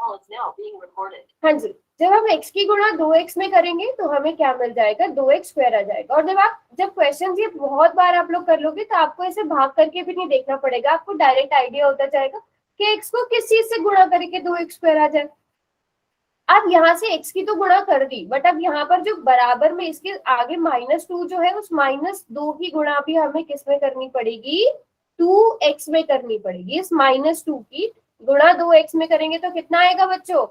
हाँ जी, जब हम x की गुणा 2x में करेंगे तो हमें क्या मिल जाएगा, 2x स्क्वायर आ जाएगा। और जब क्वेश्चन ये बहुत बार आप लोग कर लोगे तो आपको ऐसे भाग करके भी नहीं देखना पड़ेगा, आपको डायरेक्ट आइडिया होता जाएगा कि x को किस चीज से गुणा करके 2x स्क्वायर आ जाए। अब यहाँ से x की तो गुणा कर दी, बट अब यहाँ पर जो बराबर में इसके आगे -2 जो है, उस -2 की गुणा भी हमें किस में करनी पड़ेगी, 2x में करनी पड़ेगी। इस -2 की गुणा 2x में करेंगे तो कितना आएगा बच्चों,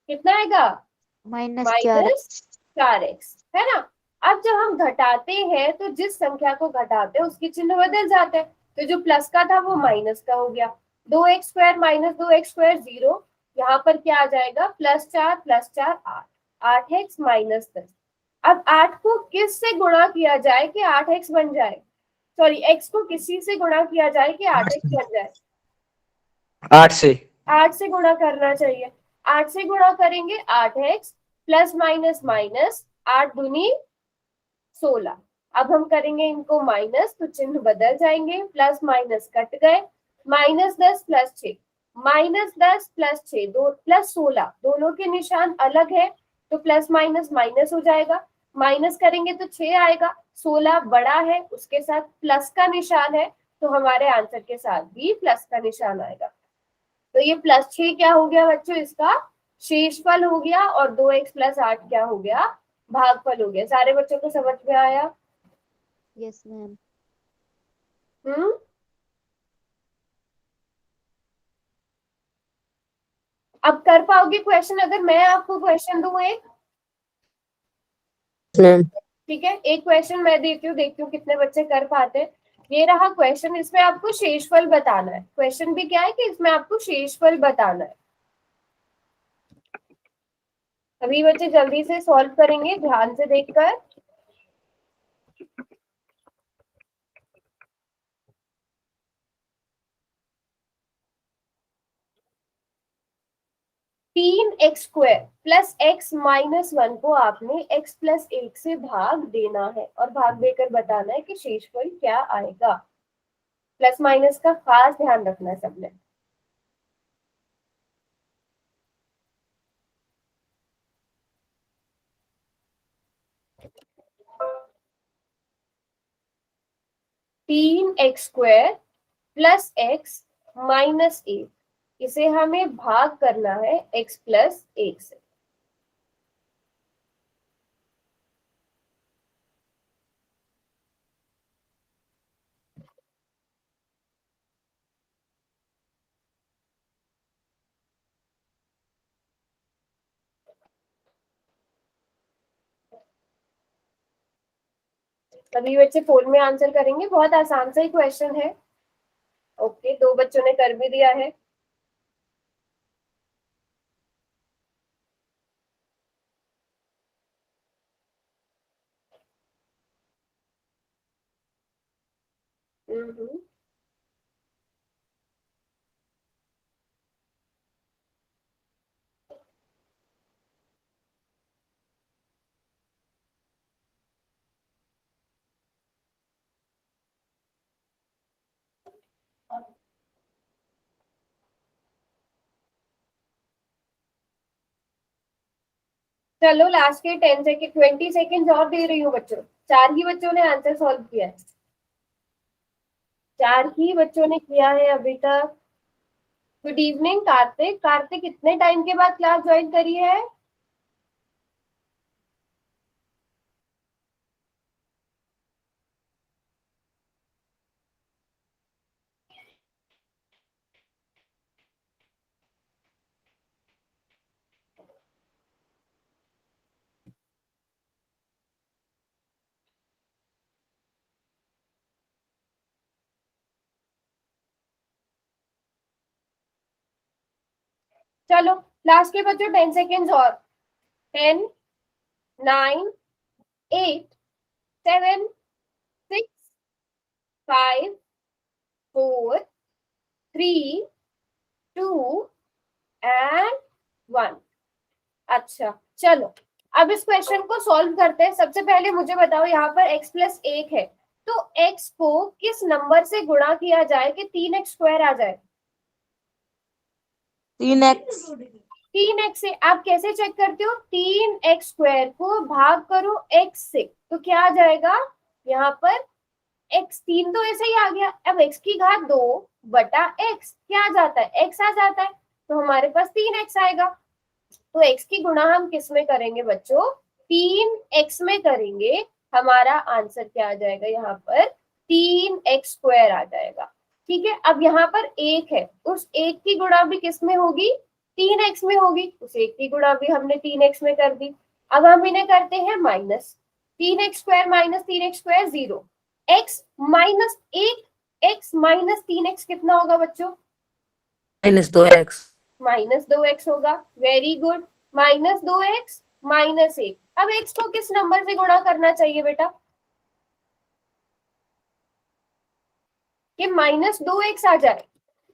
कितना आएगा, -4x, है ना। अब जब हम घटाते हैं तो जिस संख्या को घटाते हैं उसकी चिन्ह बदल जाते हैं, तो जो प्लस का था वो माइनस का हो गया। 2x square minus 2x square 0, यहाँ पर क्या आ जाएगा, +4 +4 8, 8x -10। अब 8 को किस से गुणा किया जाए कि 8x बन जाए, सॉरी x को किसी से गुणा किया जाए कि 8x बन जाए, 8 से गुणा करना चाहिए। 8 से गुणा करेंगे 8x प्लस माइनस माइनस 8 दूनी 16। अब हम करेंगे इनको माइनस तो चिन्ह बदल जाएंगे, प्लस माइनस कट गए, -10 + 6, -10 + 6 दो प्लस 16, दोनों के निशान अलग है तो प्लस माइनस माइनस हो जाएगा, माइनस करेंगे तो 6 आएगा, 16 बड़ा है उसके साथ प्लस का निशान है तो हमारे आंसर के साथ भी प्लस का निशान आएगा। तो ये +6 क्या हो गया बच्चों, इसका शेषफल हो गया, और 2x + 8 क्या हो गया, भागफल हो गया। सारे बच्चों को समझ में आया? Yes ma'am. अब कर पाओगे क्वेश्चन, अगर मैं आपको क्वेश्चन दूं एक? मैम ठीक है, एक क्वेश्चन मैं देती हूँ, देखती हूँ कितने बच्चे कर पाते हैं। ये रहा क्वेश्चन, इसमें आपको शेषफल बताना है। क्वेश्चन भी क्या है कि इसमें आपको शेषफल बताना है। अभी बच्चे जल्दी से सॉल्व करेंगे ध्यान से देखकर। तीन एक्स स्क्वायर प्लस x -1 को आपने x + 1 से भाग देना है और भाग देकर बताना है कि शेषफल क्या आएगा। प्लस माइनस का खास ध्यान रखना है सबने। तीन एक्स स्क्वायर प्लस x -1, इसे हमें भाग करना है x + 1 से। सभी बच्चे फोन में आंसर करेंगे, बहुत आसान सा ही क्वेश्चन है। ओके, दो बच्चों ने कर भी दिया है। चलो लास्ट के 10 सेकेंड 20 सेकेंड और दे रही हूँ बच्चों। 4 ही बच्चों ने आंसर सॉल्व किया है, 4 ही बच्चों ने किया है अभी तक। Good evening Kartik. कार्तिक कितने टाइम के बाद क्लास ज्वाइन करी है? चलो लास्ट के बच्चों 10 सेकेंड और। 10 9 8 7 6 5 4 3 2 एंड 1। अच्छा चलो, अब इस क्वेश्चन को सॉल्व करते हैं। सबसे पहले मुझे बताओ, यहाँ पर x + 1 है तो x को किस नंबर से गुणा किया जाए कि 3x स्क्वायर आ जाए? 3x 3x से आप कैसे चेक करते हो? 3x स्क्वायर को भाग करो x से, तो क्या आ जाएगा यहाँ पर? x 3 तो ऐसे ही आ गया। अब x की घात 2 बटा x क्या आ जाता है? x आ जाता है, तो हमारे पास 3x आएगा। तो x की गुणा हम किस में करेंगे बच्चों? 3x में करेंगे। हमारा आंसर क्या आ जाएगा यहाँ पर? 3x स्क्वायर आ जाएगा। ठीक है, अब यहाँ पर 1 है, उस 1 की गुणा भी किस में होगी? 3x में होगी। उस 1 की गुणा भी हमने 3x में कर दी। अब हम इन्हें करते हैं minus. 3x square minus 3x square 0। x minus 1, x minus 3x कितना होगा बच्चों? -2x माइनस 2x होगा। Very good. Minus 2x minus 1। अब x को किस नंबर से गुणा करना चाहिए बेटा कि माइनस 2x आ जाए?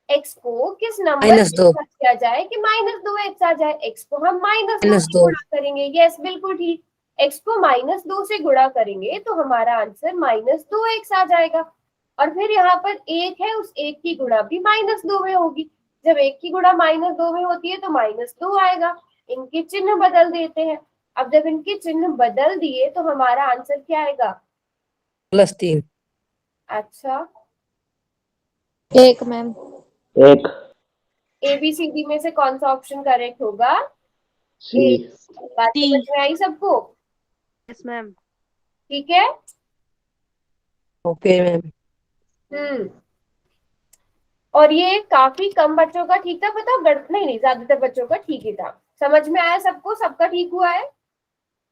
x को किस नंबर से -2 गुणा किया जाए कि माइनस 2x आ जाए? x को हम माइनस 2 से -2 गुणा करेंगे। यस, बिल्कुल ठीक। x को माइनस 2 से गुणा करेंगे तो हमारा आंसर माइनस 2x आ जाएगा। और फिर यहाँ पर 1 है, उस 1 की गुणा भी माइनस 2 में होगी। जब 1 की गुणा माइनस 2 में होती है तो माइनस 2 आएगा। इनके चिन्ह बदल देते हैं। अब जब इनके चिन्ह बदल दिए तो हमारा आंसर क्या आएगा? +3 अच्छा, 1 मैम। 1 ABCD में से कौन सा ऑप्शन करेक्ट होगा? C बात समझ में आई सबको? Yes ma'am. ठीक है। Okay ma'am. और ये काफी कम बच्चों का ठीक था, पता? नहीं, ज्यादातर बच्चों का ठीक ही था। समझ में आया सबको? सबका ठीक हुआ है?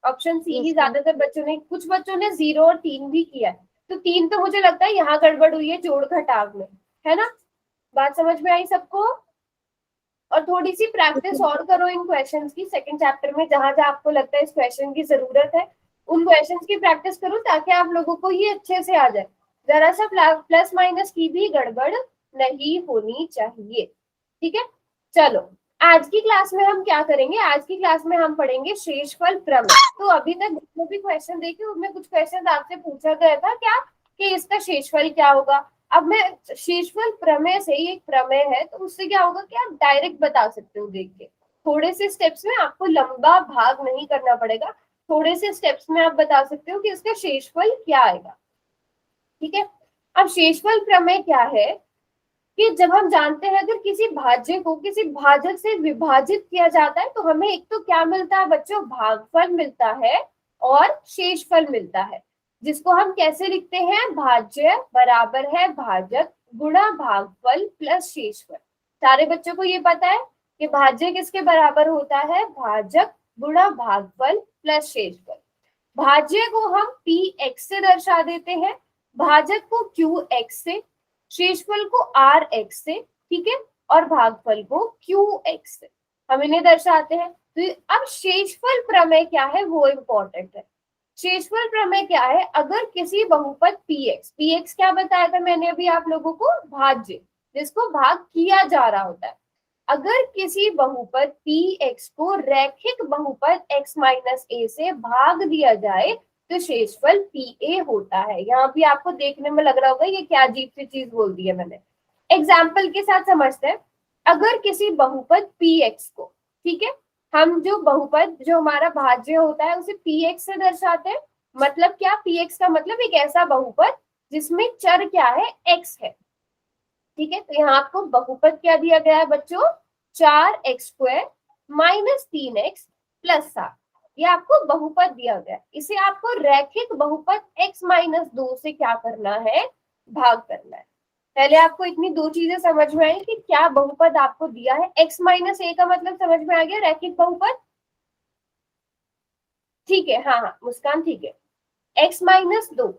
ऑप्शन सी ही Yes, ma'am. ज्यादातर बच्चों ने, कुछ बच्चों ने 0 और 3 भी किया है। तो 3 तो मुझे लगता है यहाँ गड़बड़ हुई है जोड़ घटाव में, है ना? बात समझ में आई सबको? और थोड़ी सी प्रैक्टिस और करो इन क्वेश्चंस की। सेकंड चैप्टर में जहां जहां आपको लगता है इस क्वेश्चन की जरूरत है, उन क्वेश्चंस की प्रैक्टिस करो ताकि आप लोगों को ये अच्छे से आ जाए। जरा सा प्लस माइनस की भी गड़बड़ नहीं होनी चाहिए। ठीक है, चलो आज की क्लास में हम क्या करेंगे? आज की क्लास में हम पढ़ेंगे शेषफल प्रमेय। तो अभी तक जितने भी क्वेश्चन देखे उनमें कुछ क्वेश्चन आपसे पूछा गया था क्या कि इसका शेषफल क्या होगा। अब मैं शेषफल प्रमेय से, ये एक प्रमेय है तो उससे क्या होगा कि आप डायरेक्ट बता सकते हो देख के। थोड़े से स्टेप्स में आपको लंबा भाग नहीं करना पड़ेगा, थोड़े से स्टेप्स में आप बता सकते हो कि इसका शेषफल क्या आएगा। ठीक है, अब शेषफल प्रमेय क्या है कि जब हम जानते हैं अगर किसी भाज्य को किसी भाजक से विभाजित किया जाता है तो हमें एक तो क्या मिलता है बच्चों? भागफल मिलता है और शेषफल मिलता है, जिसको हम कैसे लिखते हैं? भाज्य बराबर है भाजक गुणा भागफल प्लस शेषफल। सारे बच्चों को ये पता है कि भाज्य किसके बराबर होता है? भाजक गुणा भागफल प्लस शेषफल। भाज्य को हम px से दर्शा देते हैं, भाजक को qx से, शेषफल को rx से, ठीक है, और भागफल को qx से हम इन्हें दर्शाते हैं। तो अब शेषफल प्रमेय क्या है वो इंपॉर्टेंट है। शेषफल प्रमेय क्या है? अगर किसी बहुपद px क्या बताया था मैंने अभी आप लोगों को? भाज्य, जिसको भाग किया जा रहा होता है। अगर किसी बहुपद px को रैखिक बहुपद x माइनस a से भाग दिया जाए तो शेषफल pa होता है। यहाँ भी आपको देखने में लग रहा होगा ये क्या अजीब सी चीज बोल दी है मैंने। एग्जाम्पल के साथ समझते हैं। अगर किसी बहुपद px को, ठीक है, हम जो बहुपद जो हमारा भाज्य होता है उसे px से दर्शाते हैं। मतलब क्या? px का मतलब एक ऐसा बहुपद जिसमें चर क्या है? x है। ठीक है, तो यहाँ आपको बहुपद क्या दिया गया है बच्चों? 4x square minus 3x plus 7। ये आपको बहुपद दिया गया। इसे आपको रैखिक बहुपद x माइनस 2 से क्या करना है? भाग करना है। पहले आपको इतनी दो चीजें समझ में आई कि क्या बहुपद आपको दिया है। x माइनस a का मतलब समझ में आ गया? रैखिक बहुपद। ठीक है, हाँ हाँ मुस्कान, ठीक है। x माइनस 2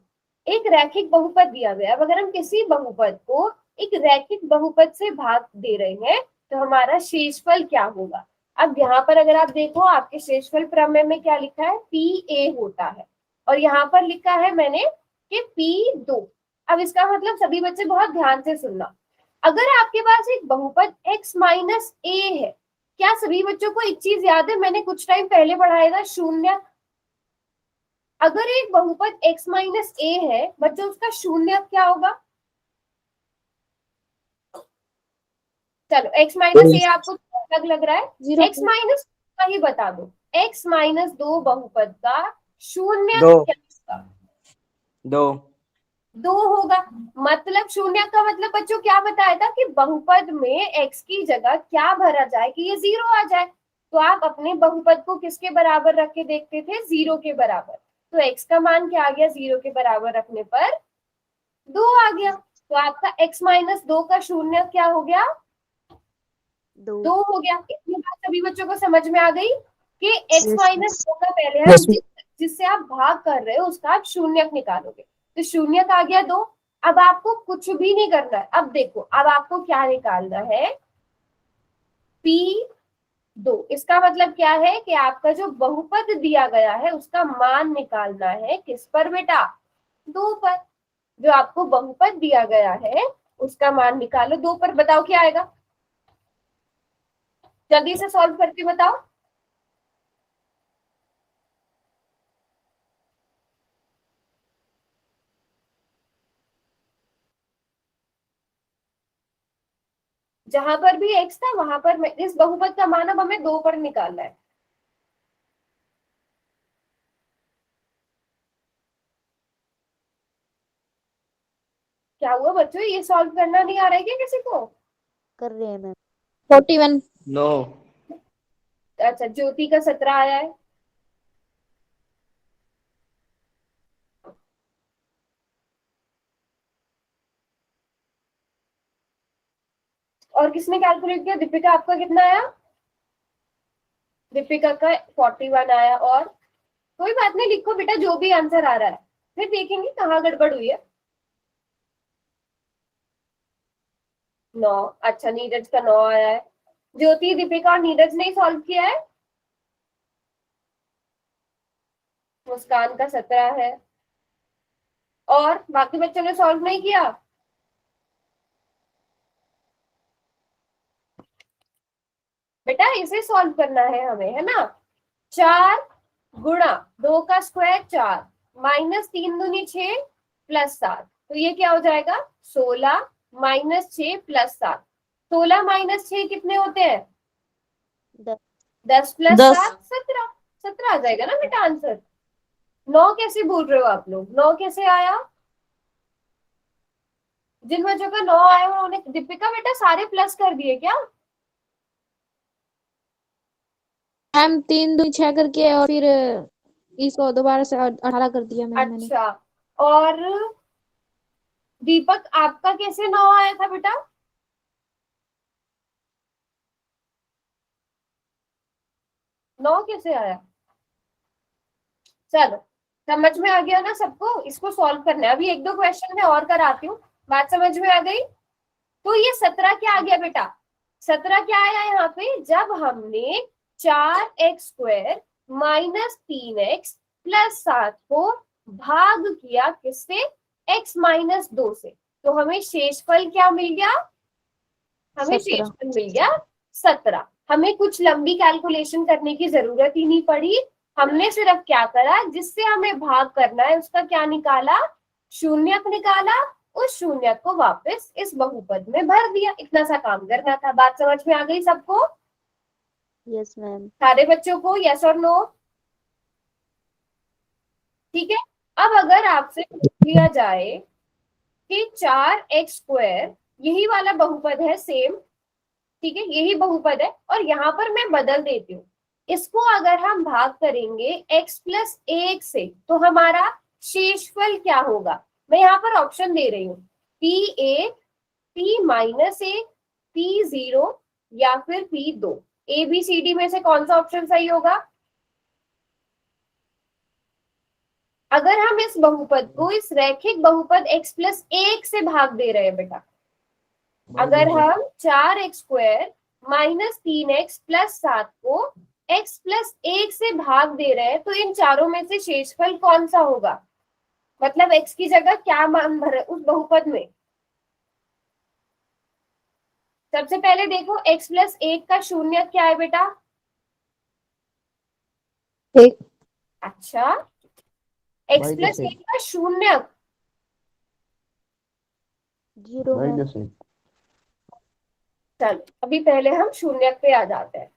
एक रैखिक बहुपद दिया गया। अब अगर हम किसी बहुपद को एक रैखिक बहुपद से भाग दे रहे हैं तो हमारा शेषफल क्या होगा? अब यहाँ पर अगर आप देखो आपके शेषफल प्रमेय में क्या लिखा है? pa होता है, और यहाँ पर लिखा है मैंने कि p2। अब इसका मतलब सभी बच्चे बहुत ध्यान से सुनना। अगर आपके पास एक बहुपद x माइनस a है, क्या सभी बच्चों को एक चीज याद है? मैंने कुछ टाइम पहले पढ़ाया था, शून्य। अगर एक बहुपद x माइनस a है बच्चों, उसका शून्य क्या होगा? चलो x माइनस a आपको अलग लग रहा है? जीरो x माइनस का ही बता दो, x माइनस 2 बहुपद का शून्य दो। क्या होगा? दो। 2 होगा। मतलब शून्य का मतलब बच्चों क्या बताया था कि बहुपद में x की जगह क्या भरा जाए कि ये 0 आ जाए। तो आप अपने बहुपद को किसके बराबर रख के देखते थे? 0 के बराबर। तो x का मान क्या आ गया? 0 के बराबर रखने पर 2 आ गया। तो आपका x माइनस 2 का शून्य क्या हो गया? दो 2 हो गया। इतनी बात सभी बच्चों को समझ में आ गई कि x Yes, माइनस 2 का पहले हम Yes, जिससे आप भाग कर रहे हो उसका आप शून्यक निकालोगे। तो शून्यक आ गया 2। अब आपको कुछ भी नहीं करना है। अब देखो, अब आपको क्या निकालना है? P2। इसका मतलब क्या है कि आपका जो बहुपद दिया गया है उसका मान निकालना है किस पर बेटा? 2 पर। जो आपको बहुपद दिया गया है उसका मान निकालो 2 पर। बताओ क्या आएगा? जल्दी से सॉल्व करके बताओ। जहां पर भी x था वहां पर इस बहुपद का मान अब हमें 2 पर निकालना है। क्या हुआ बच्चों? ये सॉल्व करना नहीं आ रहा है क्या किसी को? कर रहे हैं मैम। 41। नो। अच्छा, ज्योति का 17 आया है। और किसने कैलकुलेट किया? दीपिका, आपका कितना आया? दीपिका का 41 आया। और कोई बात नहीं, लिखो बेटा जो भी आंसर आ रहा है, फिर देखेंगे कहाँ गड़बड़ हुई है। 9। अच्छा, नीरज का 9 आया है। ज्योति, दीपिका और नीरज ने सॉल्व किया है। मुस्कान का 17 है। और बाकी बच्चों ने सॉल्व नहीं किया? बेटा इसे सॉल्व करना है हमें, है ना? 4 गुणा 2 का स्क्वायर 4 माइनस 3 दूनी 6 प्लस 7। तो ये क्या हो जाएगा? 16 माइनस 6 प्लस 7। 16 माइनस 6 कितने होते हैं? 10 10 प्लस 10। 7 17। 17 आ जाएगा ना बेटा आंसर। 9 कैसे भूल रहे हो आप लोग? 9 कैसे आया? जिन बच्चों का 9 आया उन्होंने, दीपिका बेटा सारे प्लस कर दिए क्या? मैम 3 2 6 करके और फिर इसको दोबारा से 18 कर दिया मैम मैंने। अच्छा, और दीपक आपका कैसे 9 आया था बेटा? 9 कैसे आया? चलो, समझ में आ गया ना सबको? इसको सॉल्व करना है। अभी 1-2 क्वेश्चन में और कराती हूँ। बात समझ में आ गई? तो ये 17 क्या आ गया बेटा? 17 क्या आया यहाँ पे? जब हमने 4x² माइनस 3x प्लस 7 को भाग किया किससे? x माइनस 2 से। तो हमें शेषफल क्या मिल गया? हमें 17। शेषफल मिल गया 17। हमें कुछ लंबी कैलकुलेशन करने की जरूरत ही नहीं पड़ी। हमने सिर्फ क्या करा, जिससे हमें भाग करना है उसका क्या निकाला? शून्यक निकाला। उस शून्यक को वापस इस बहुपद में भर दिया। इतना सा काम करना था। बात समझ में आ गई सबको? Yes ma'am. सारे बच्चों को? यस और नो? ठीक है। अब अगर आपसे पूछ लिया जाए कि 4x² यही वाला बहुपद है सेम, ठीक है, यही बहुपद है, और यहाँ पर मैं बदल देती हूँ। इसको अगर हम भाग करेंगे x प्लस 1 से तो हमारा शेषफल क्या होगा? मैं यहाँ पर ऑप्शन दे रही हूँ, P1, P माइनस 1, P0 या फिर P2। ABCD में से कौन सा ऑप्शन सही होगा? अगर हम इस बहुपद को, इस रैखिक बहुपद x प्लस 1 से भाग दे रहे हैं बेटा, अगर हम 4x² माइनस 3x प्लस 7 को x प्लस 1 से भाग दे रहे हैं, तो इन चारों में से शेषफल कौन सा होगा? मतलब x की जगह क्या मान भरे उस बहुपद में? सबसे पहले देखो, x प्लस 1 का शून्य क्या है बेटा? 1। अच्छा, x प्लस 1 का शून्य जीरो मैम। चलो अभी पहले हम शून्यक पे आ जाते हैं।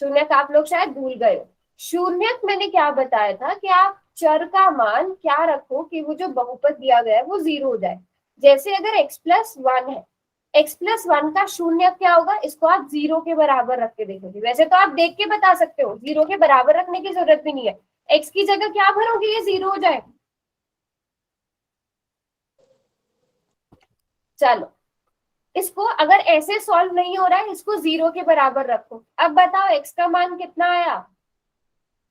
शून्यक आप लोग शायद भूल गए हो। शून्यक मैंने क्या बताया था कि आप चर का मान क्या रखो कि वो जो बहुपद दिया गया है वो 0 हो जाए। जैसे अगर x+1 है, x+1 का शून्यक क्या होगा, इसको आप 0 के बराबर रख के देखोगे। वैसे तो आप देख के बता सकते हो, 0 के बराबर रखने की जरूरत भी नहीं है। x की जगह क्या भरोगे, ये 0 हो जाए। चलो इसको अगर ऐसे सॉल्व नहीं हो रहा है, इसको 0 के बराबर रखो। अब बताओ x का मान कितना आया,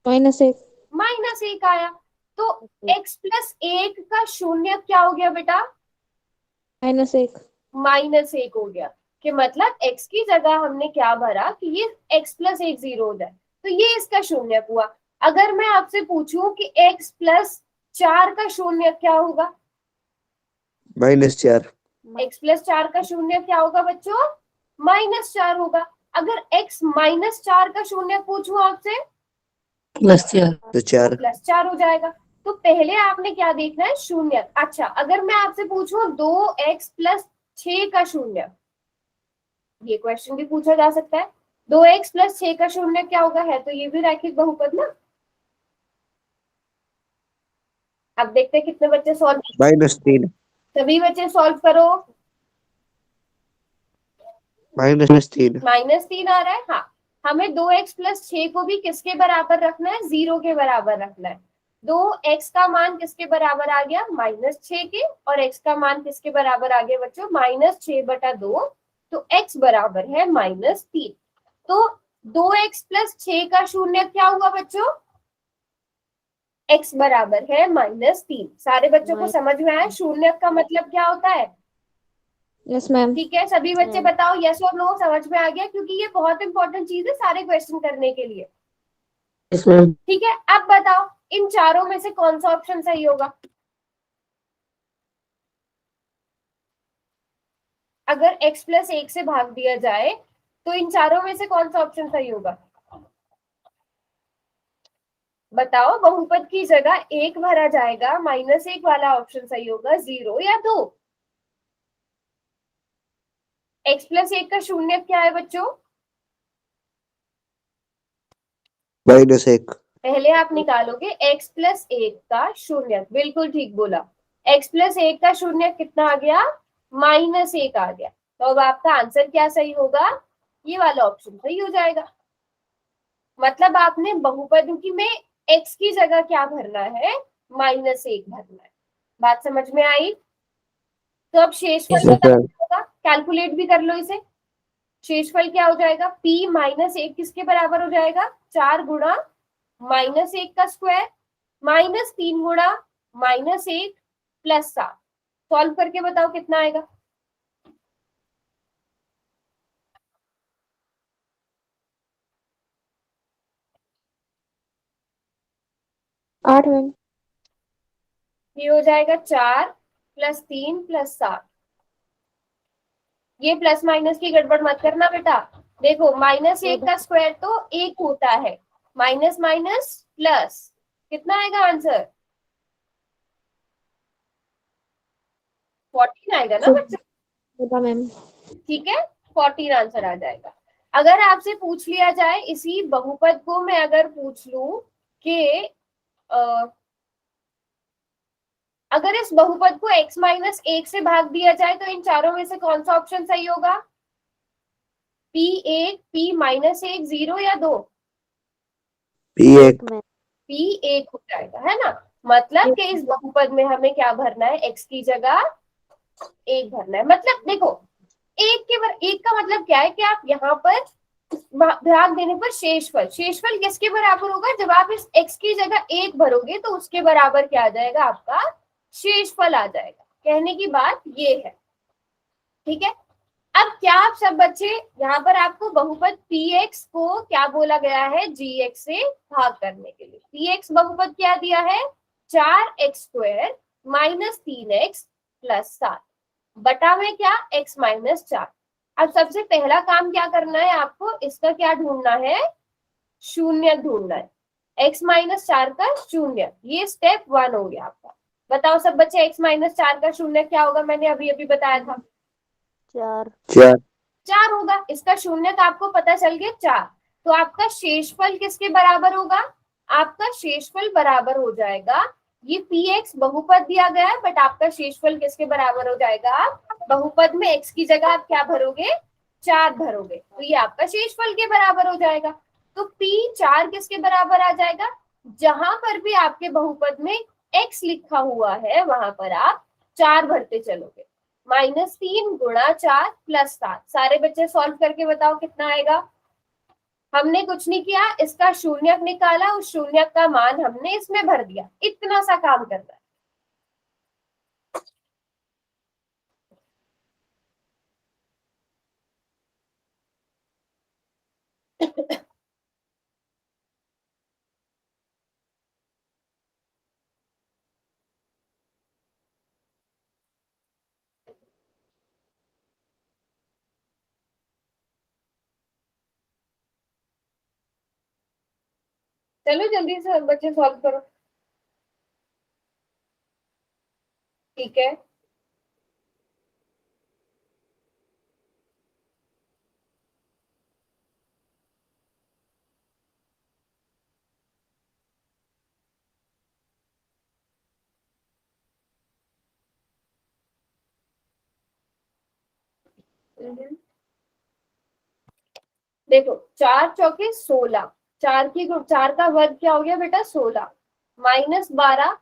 -1 -1 आया। तो x+1 का शून्य क्या हो गया बेटा, -1 -1 हो गया। कि मतलब x की जगह हमने क्या भरा कि ये x+1 0 हो जाए, तो ये इसका शून्य हुआ। अगर मैं आपसे पूछूं कि x+4 का शून्य क्या होगा, -4 x+4 का शून्य क्या होगा बच्चों, -4 होगा। अगर x-4 का शून्य पूछूं आपसे +4 तो 4 +4 हो जाएगा। तो पहले आपने क्या देखना है, शून्य। अच्छा अगर मैं आपसे पूछूं 2x+6 का शून्य, ये क्वेश्चन भी पूछा जा सकता है। 2x+6 का शून्य क्या होगा, है तो ये भी रैखिक बहुपद ना। अब देखते हैं कितने बच्चे सॉल्व, -3 सभी बच्चे सॉल्व करो। -3 -3 आ रहा है। हाँ, हमें 2x+6 को भी किसके बराबर रखना है, 0 के बराबर रखना है। 2x का मान किसके बराबर आ गया, -6 के, और x का मान किसके बराबर आ गया बच्चों, -6/2। तो x बराबर है -3। तो 2x+6 का शून्य क्या हुआ बच्चों, x बराबर है -3। सारे बच्चों को समझ में आया शून्य का मतलब क्या होता है। Yes ma'am. ठीक है, सभी बच्चे मैम। बताओ यस और नो, समझ में आ गया, क्योंकि ये बहुत इंपॉर्टेंट चीज है सारे क्वेश्चन करने के लिए। Yes ma'am. ठीक है, अब बताओ इन चारों में से कौन सा ऑप्शन सही होगा। अगर x+1 से भाग दिया जाए तो इन चारों में से कौन सा ऑप्शन सही होगा, बताओ। बहुपद की जगह 1 भरा जाएगा, -1 वाला ऑप्शन सही होगा, 0 या 2। x+1 का शून्य क्या है बच्चों, -1 पहले आप निकालोगे x+1 का शून्य, बिल्कुल ठीक बोला। x+1 का शून्य कितना आ गया, -1 आ गया। तो अब आपका आंसर क्या सही होगा, ये वाला ऑप्शन सही हो जाएगा। मतलब आपने बहुपद की में x की जगह क्या भरना है, -1 भरना है। बात समझ में आई। तो अब शेषफल Yes, क्या ma'am. होगा, कैलकुलेट भी कर लो इसे। शेषफल क्या हो जाएगा, p -1 किसके बराबर हो जाएगा, 4 गुणा -1 का स्क्वायर, -3 गुणा -1 +7। सॉल्व करके बताओ कितना आएगा। 8 मैम। ये हो जाएगा 4 + 3 + 7। ये प्लस माइनस की गड़बड़ मत करना बेटा। देखो -1 का स्क्वायर तो 1 होता है, माइनस माइनस प्लस, कितना आएगा आंसर, 14 आएगा ना बच्चों। होगा मैम। ठीक है, 14 आंसर आ जाएगा। अगर आपसे पूछ लिया जाए इसी बहुपद को, मैं अगर पूछ लूं कि अगर इस बहुपद को x-1 से भाग दिया जाए तो इन चारों में से कौन सा ऑप्शन सही होगा, p1 p-1 0 या 2, P1 मैम। p1 हो जाएगा, है ना। मतलब कि इस बहुपद में हमें क्या भरना है, x की जगह 1 भरना है। मतलब देखो एक का मतलब क्या है कि आप यहाँ पर भाग देने पर शेषफल किसके बराबर होगा, जब आप इस x की जगह 1 भरोगे तो उसके बराबर क्या आ जाएगा, आपका शेषफल आ जाएगा। कहने की बात ये है। ठीक है, अब क्या आप सब बच्चे, यहाँ पर आपको बहुपद px को क्या बोला गया है, gx से भाग करने के लिए। px बहुपद क्या दिया है, 4x² - 3x + 7 बटा में क्या, x - 4। अब सबसे पहला काम क्या करना है आपको, इसका क्या ढूंढना है, शून्य ढूंढना है। x - 4 का शून्य, ये स्टेप 1 हो गया आपका। बताओ सब बच्चे x - 4 का शून्य क्या होगा, मैंने अभी अभी बताया था, 4 4 4 होगा। इसका शून्यक आपको पता चल गया 4। तो आपका शेषफल किसके बराबर होगा? आपका शेषफल बराबर हो जाएगा, ये px बहुपद दिया गया है बट आपका शेषफल किसके बराबर हो जाएगा? आप बहुपद में x की जगह आप क्या भरोगे? 4 भरोगे, तो ये आपका शेषफल के बराबर हो जाएगा। तो p 4 किसके बराबर आ जाएगा? जहां पर भी आपके बहुपद में x लिखा हुआ है वहां पर आप 4 भरते चलोगे। -3 गुणा 4 प्लस 7। सारे बच्चे सॉल्व करके बताओ कितना आएगा। हमने कुछ नहीं किया, इसका शून्यक निकाला, उस शून्यक का मान हमने इसमें भर दिया, इतना सा काम करना है। चलो जल्दी से बच्चे सॉल्व करो। ठीक है, देखो 4 चौके 16, 4 का वर्ग क्या हो गया बेटा? 16 -12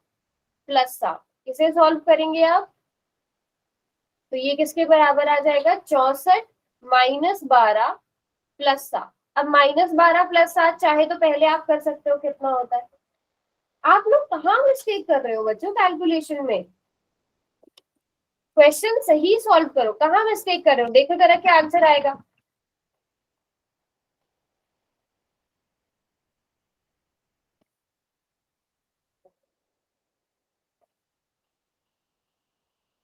प्लस 7। इसे सॉल्व करेंगे आप तो ये किसके बराबर आ जाएगा? 64 -12 प्लस 7। अब -12 प्लस 7 चाहे तो पहले आप कर सकते हो, कितना होता है? आप लोग कहाँ मिस्टेक कर रहे हो बच्चों कैलकुलेशन में? क्वेश्चन सही सॉल्व करो, कहाँ मिस्टेक कर रहे हो? देखो जरा क्या आंसर आएगा।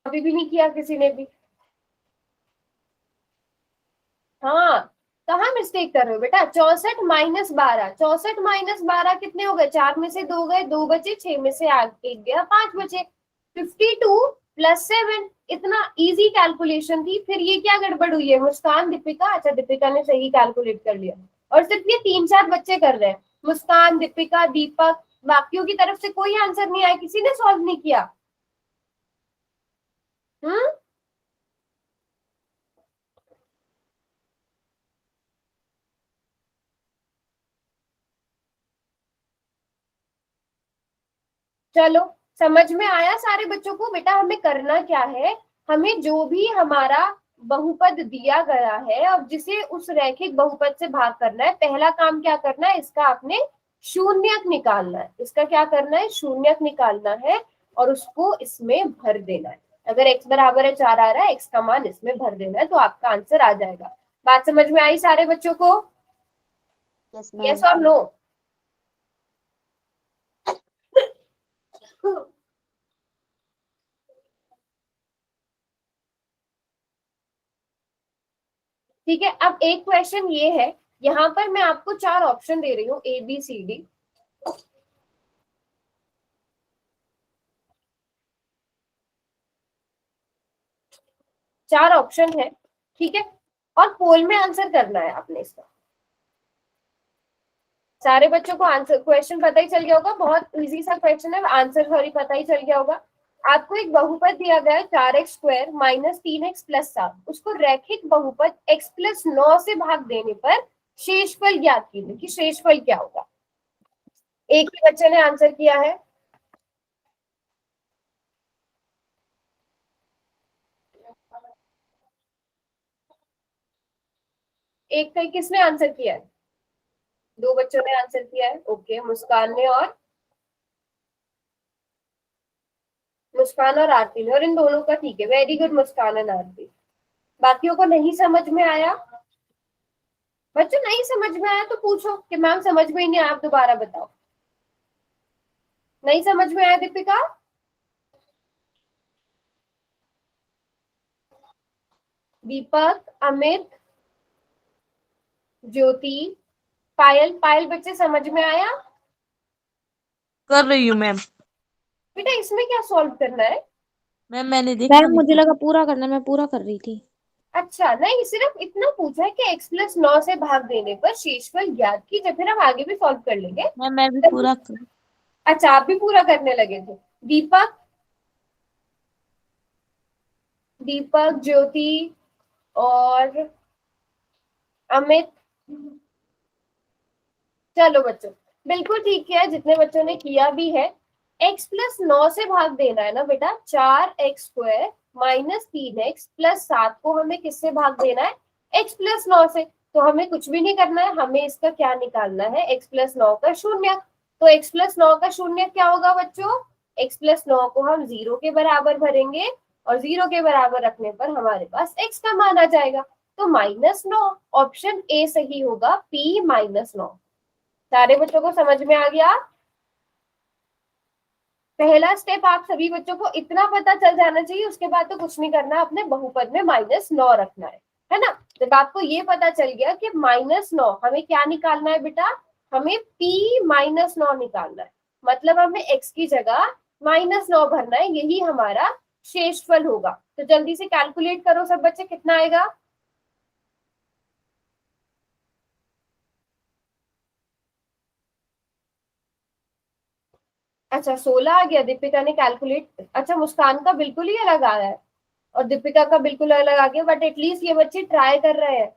अभी भी नहीं किया किसी ने भी? हाँ, कहाँ मिस्टेक कर रहे हो बेटा? 64 -12, 64 -12 कितने हो गए? 4 में से 2 गए, 2 बचे, 6 में से 1 गया, 5 बचे। 52 प्लस 7, इतना इजी कैलकुलेशन थी। फिर ये क्या गड़बड़ हुई है? मुस्कान, दीपिका, अच्छा दीपिका ने सही कैलकुलेट कर लिया, और सिर्फ ये 3-4 बच्चे कर रहे हैं, मुस्कान, दीपिका, दीपक। बाकियों की तरफ से कोई आंसर नहीं आया, किसी ने सॉल्व नहीं किया। चलो समझ में आया सारे बच्चों को? बेटा हमें करना क्या है, हमें जो भी हमारा बहुपद दिया गया है, अब जिसे उस रैखिक बहुपद से भाग करना है, पहला काम क्या करना है? इसका आपने शून्यक निकालना है। इसका क्या करना है? शून्यक निकालना है और उसको इसमें भर देना है। अगर x बराबर है 4 आ रहा है, x का मान इसमें भर देना है, तो आपका आंसर आ जाएगा। बात समझ में आई सारे बच्चों को? Yes yes ma'am. और नो? ठीक है, अब एक क्वेश्चन ये है, यहाँ पर मैं आपको 4 ऑप्शन दे रही हूँ, ए बी सी डी। चार ऑप्शन है, ठीक है, और पोल में आंसर करना है आपने इसका। सारे बच्चों को आंसर क्वेश्चन पता ही चल गया होगा, बहुत इजी सा क्वेश्चन है, आंसर सॉरी पता ही चल गया होगा। आपको एक बहुपद दिया गया है 4x² -3x प्लस 7, उसको रैखिक बहुपद x प्लस 9 से भाग देने पर शेषफल ज्ञात कीजिए कि शेषफल क्या होगा। एक ही बच्चे ने आंसर किया है। एक का किसने आंसर किया है? 2 बच्चों ने आंसर किया है। ओके, मुस्कान ने और आरती ने, और इन दोनों का ठीक है, वेरी गुड मुस्कान एंड आरती। बाकियों को नहीं समझ में आया? बच्चों नहीं समझ में आया तो पूछो कि मैम समझ में ही नहीं, आप दोबारा बताओ। नहीं समझ में आया दीपिका? दीपक, अमित, ज्योति, पायल, बच्चे समझ में आया? कर रही हूँ मैम। बेटा इसमें क्या सॉल्व करना है? मैम मैंने देखा मैम मुझे नहीं था। लगा पूरा करना, मैं पूरा कर रही थी। अच्छा नहीं, सिर्फ इतना पूछा है कि x+9 से भाग देने पर शेषफल ज्ञात कीजिए, फिर हम आगे भी सॉल्व कर लेंगे। मैम मैं भी पूरा कर। अच्छा आप भी पूरा करने लगे थे। दीपक, दीपक, ज्योति और अमित, चलो बच्चों, बिल्कुल ठीक किया है जितने बच्चों ने किया भी है। x+9 से भाग देना है ना बेटा, 4x² माइनस 3x प्लस 7 को हमें किससे भाग देना है, x+9 से। तो हमें कुछ भी नहीं करना है, हमें इसका क्या निकालना है, x+9 का शून्य। तो x+9 का शून्य क्या होगा बच्चों, x+9 को हम 0 के बराबर भरेंगे और 0 के बराबर रखने पर हमारे पास x का मान आ जाएगा। तो -9, ऑप्शन ए सही होगा, p-9। सारे बच्चों को समझ में आ गया। पहला स्टेप आप सभी बच्चों को इतना पता चल जाना चाहिए, उसके बाद तो कुछ नहीं करना, अपने बहुपद में -9 रखना है ना। जब आपको ये पता चल गया कि -9 हमें क्या निकालना है बेटा, हमें p-9 निकालना है, मतलब हमें x की जगह -9 भरना है, यही हमारा शेषफल होगा। तो जल्दी से कैलकुलेट करो सब बच्चे, कितना आएगा। अच्छा 16 आ गया, दीपिका ने कैलकुलेट, अच्छा मुस्कान का बिल्कुल ही अलग आया है और दीपिका का बिल्कुल अलग आ गया, बट एटलीस्ट ये बच्चे ट्राई कर रहे हैं।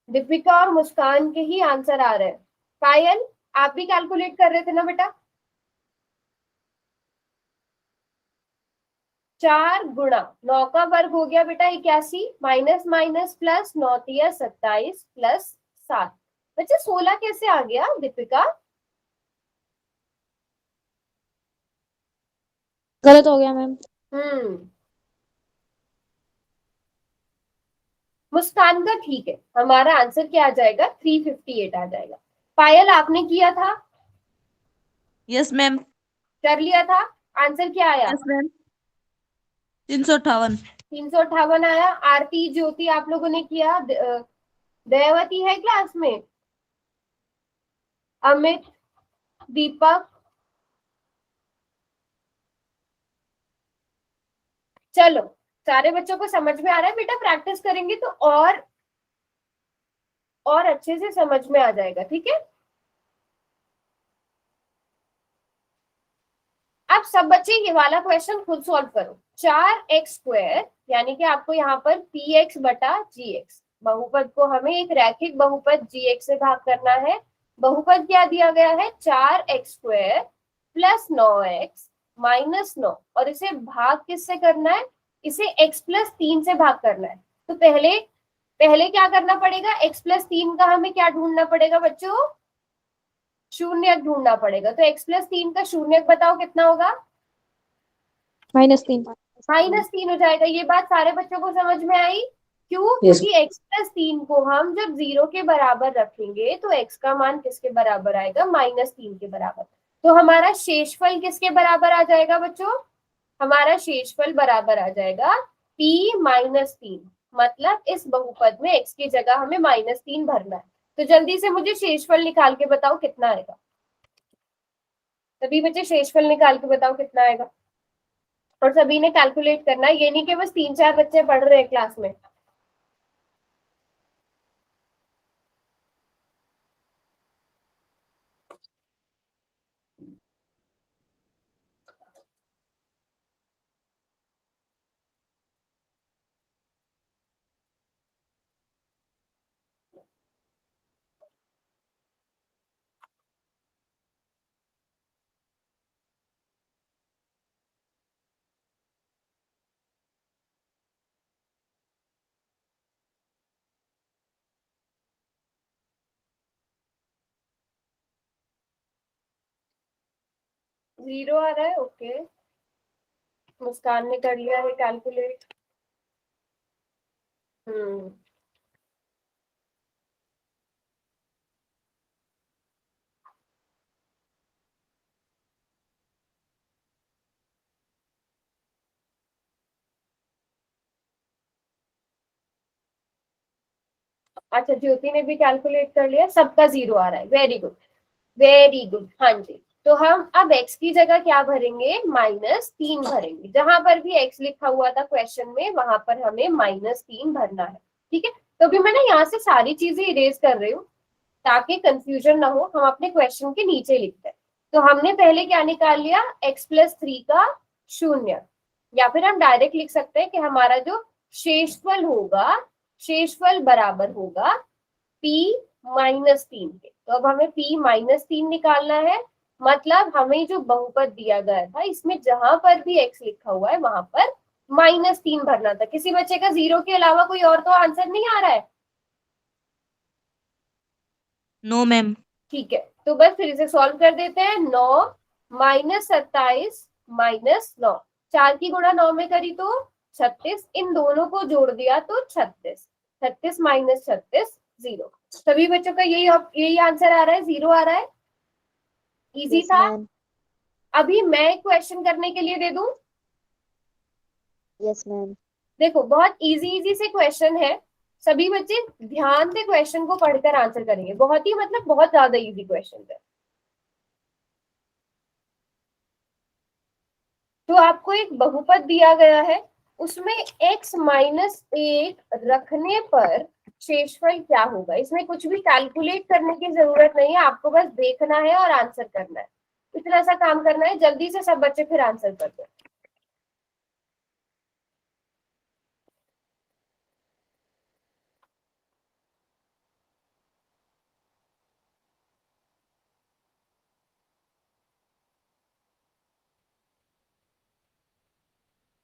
दीपिका और मुस्कान के ही आंसर आ रहे हैं। पायल, आप भी कैलकुलेट कर रहे थे ना बेटा। 4 × 9 का वर्ग हो गया बेटा 81, माइनस माइनस प्लस 9 × 27 प्लस 7। बच्चे 16 कैसे आ गया दीपिका। गलत हो गया मैम। मुस्कान का ठीक है, हमारा आंसर क्या आ जाएगा, 358 आ जाएगा। पायल आपने किया था, यस मैम। कर लिया था, आंसर क्या आया, यस मैम 358। 358 आया। आरती, ज्योति आप लोगों ने किया, दयावती है क्लास में, अमित, दीपक, चलो सारे बच्चों को समझ में आ रहा है बेटा, प्रैक्टिस करेंगे तो और अच्छे से समझ में आ जाएगा, ठीक है। अब सब बच्चे ये वाला क्वेश्चन खुद सॉल्व करो। 4x² यानी कि आपको यहाँ पर px/gx, बहुपद को हमें एक रैखिक बहुपद gx से भाग करना है। बहुपद क्या दिया गया है, 4x² प्लस 9x माइनस 9, और इसे भाग किससे करना है, इसे x+3 से भाग करना है। तो पहले पहले क्या करना पड़ेगा, x+3 का हमें क्या ढूंढना पड़ेगा बच्चों, शून्यक ढूंढना पड़ेगा। तो x+3 का शून्यक बताओ कितना होगा, -3। -3 हो जाएगा। ये बात सारे बच्चों को समझ में आई, क्यों, Yes. क्योंकि x+3 को हम जब 0 के बराबर रखेंगे तो x का मान किसके बराबर आएगा, -3 के बराबर। तो हमारा शेषफल किसके बराबर आ जाएगा बच्चों, हमारा शेषफल बराबर आ जाएगा p-3, मतलब इस बहुपद में x की जगह हमें -3 भरना है। तो जल्दी से मुझे शेषफल निकाल के बताओ कितना आएगा, सभी बच्चे शेषफल निकाल के बताओ कितना आएगा। और सभी ने कैलकुलेट करना है, ये नहीं कि बस 3-4 बच्चे पढ़ रहे हैं क्लास में। जीरो आ रहा है, ओके, मुस्कान ने कर लिया है कैलकुलेट। अच्छा ज्योति ने भी कैलकुलेट कर लिया, सबका 0 आ रहा है, वेरी गुड वेरी गुड, हाँ जी। तो हम अब x की जगह क्या भरेंगे, -3 भरेंगे। जहां पर भी x लिखा हुआ था क्वेश्चन में वहां पर हमें -3 भरना है। ठीक है, तो अभी मैं ना यहाँ से सारी चीजें इरेज कर रही हूँ ताकि कंफ्यूजन ना हो। हम अपने क्वेश्चन के नीचे लिखते हैं। तो हमने पहले क्या निकाल लिया, x+3 का शून्य, या फिर हम डायरेक्ट लिख सकते हैं कि हमारा जो शेषफल होगा, शेषफल बराबर होगा p-3 के। तो अब हमें p-3 निकालना है। मतलब हमें जो बहुपद दिया गया था इसमें जहां पर भी x लिखा हुआ है वहां पर -3 भरना था। किसी बच्चे का 0 के अलावा कोई और तो आंसर नहीं आ रहा है? No ma'am. ठीक है, तो बस फिर इसे सॉल्व कर देते हैं। 9 -27 -9, 4 की गुणा 9 में करी तो 36, इन दोनों को जोड़ दिया तो 36, 36 - 36 0। सभी बच्चों का यही आंसर आ रहा है, 0 आ रहा है। इजी Yes, था। ma'am. अभी मैं क्वेश्चन करने के लिए दे दूं। Yes, ma'am. देखो बहुत इजी से क्वेश्चन है, सभी बच्चे ध्यान से क्वेश्चन को पढ़कर आंसर करेंगे। बहुत ही मतलब बहुत ज्यादा इजी क्वेश्चन है। तो आपको एक बहुपद दिया गया है, उसमें x-1 रखने पर शेषफल क्या होगा। इसमें कुछ भी कैलकुलेट करने की जरूरत नहीं है, आपको बस देखना है और आंसर करना है। इतना सा काम करना है, जल्दी से सब बच्चे फिर आंसर कर दो।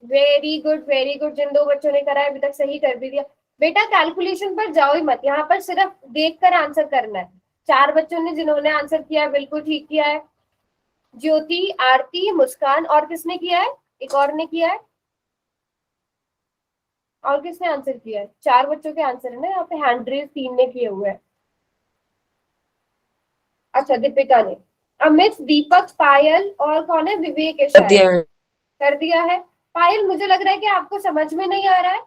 वेरी गुड वेरी गुड, जिन दो बच्चों ने करा है अभी तक सही कर भी दिया। बेटा कैलकुलेशन पर जाओ ही मत, यहाँ पर सिर्फ देखकर आंसर करना है। 4 बच्चों ने जिन्होंने आंसर किया बिल्कुल ठीक किया है। ज्योति, आरती, मुस्कान, और किसने किया है, एक और ने किया है। और किसने आंसर किया है, 4 बच्चों के आंसर है ना यहाँ पे। हैंड रेज 3 ने किए हुए हैं। अच्छा, दीपिका ने, अमित, दीपक, पायल और कौन है, विवेक है कर दिया शायद। है। कर दिया है। पायल मुझे लग रहा है कि आपको समझ में नहीं आ रहा है।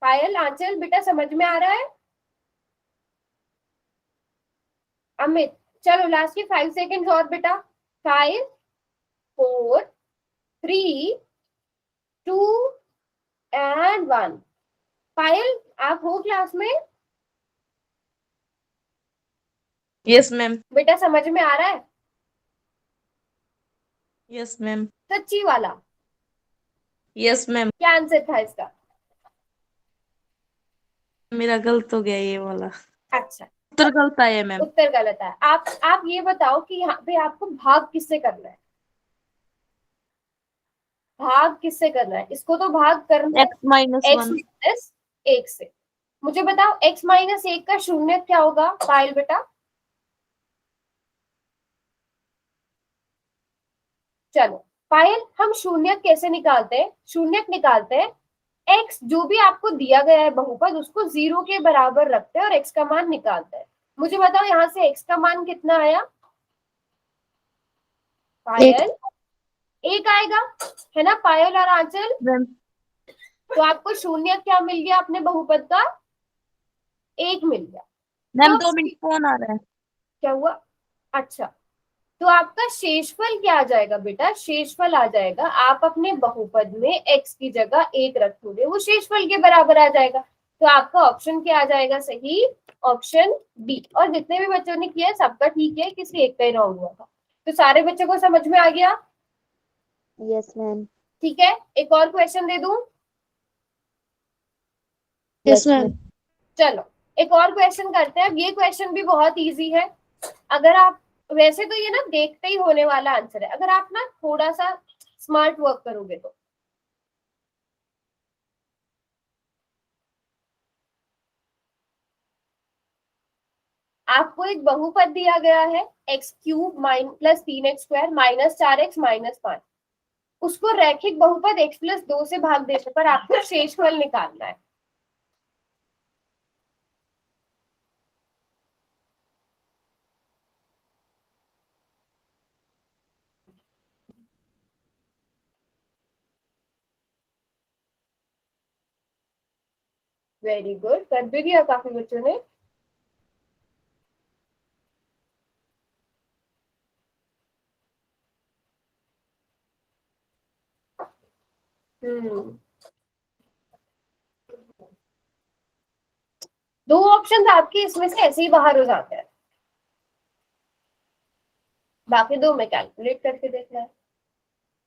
पायल, आंचल बेटा समझ में आ रहा है। अमित, चलो लास्ट के 5 सेकेंड और बेटा। 5 4 3 2 एंड 1। पायल आप हो क्लास में? Yes ma'am. बेटा समझ में आ रहा है? Yes ma'am. सच्ची वाला? Yes ma'am. क्या आंसर था इसका? मेरा गलत हो गया ये वाला, अच्छा, उत्तर गलत आया मैम। उत्तर गलत है। आप ये बताओ कि यहाँ पे आपको भाग किससे करना है। भाग किससे करना है, इसको तो भाग करना है x-1। x-1 से। मुझे बताओ x-1 का शून्य क्या होगा पायल बेटा। चलो पायल, हम शून्य कैसे निकालते हैं, शून्य निकालते हैं x जो भी आपको दिया गया है बहुपद उसको 0 के बराबर रखते हैं और x का मान निकालते हैं। मुझे बताओ यहाँ से x का मान कितना आया पायल? 1 आएगा, है ना पायल और आंचल। मैम तो आपको शून्य क्या मिल गया अपने बहुपद का, 1 मिल गया। मैम तो 2 मिनट फोन आ रहा है। क्या हुआ? अच्छा, तो आपका शेषफल क्या आ जाएगा बेटा, शेषफल आ जाएगा, आप अपने बहुपद में x की जगह 1 रखोगे, वो शेषफल के बराबर आ जाएगा। तो आपका ऑप्शन क्या आ जाएगा सही, ऑप्शन बी। और जितने भी बच्चों ने किया सबका ठीक है, किसी एक का ही रॉन्ग हुआ था। तो सारे बच्चों को समझ में आ गया? Yes, ma'am. ठीक है, एक और क्वेश्चन दे दूं? Yes ma'am. चलो एक और क्वेश्चन करते हैं। अब ये क्वेश्चन भी बहुत इजी है। अगर आप, वैसे तो ये ना देखते ही होने वाला आंसर है, अगर आप ना थोड़ा सा स्मार्ट वर्क करोगे तो। आपको एक बहुपद दिया गया है x³ + 3x² - 4x - 5। उसको रैखिक बहुपद x+2 से भाग देने पर आपको शेषफल निकालना है। वेरी गुड, कर भी दिया काफी बच्चों ने। हम्म, दो ऑप्शन आपके इसमें से ऐसे ही बाहर हो जाते हैं, बाकी दो में कैलकुलेट करके देखना है।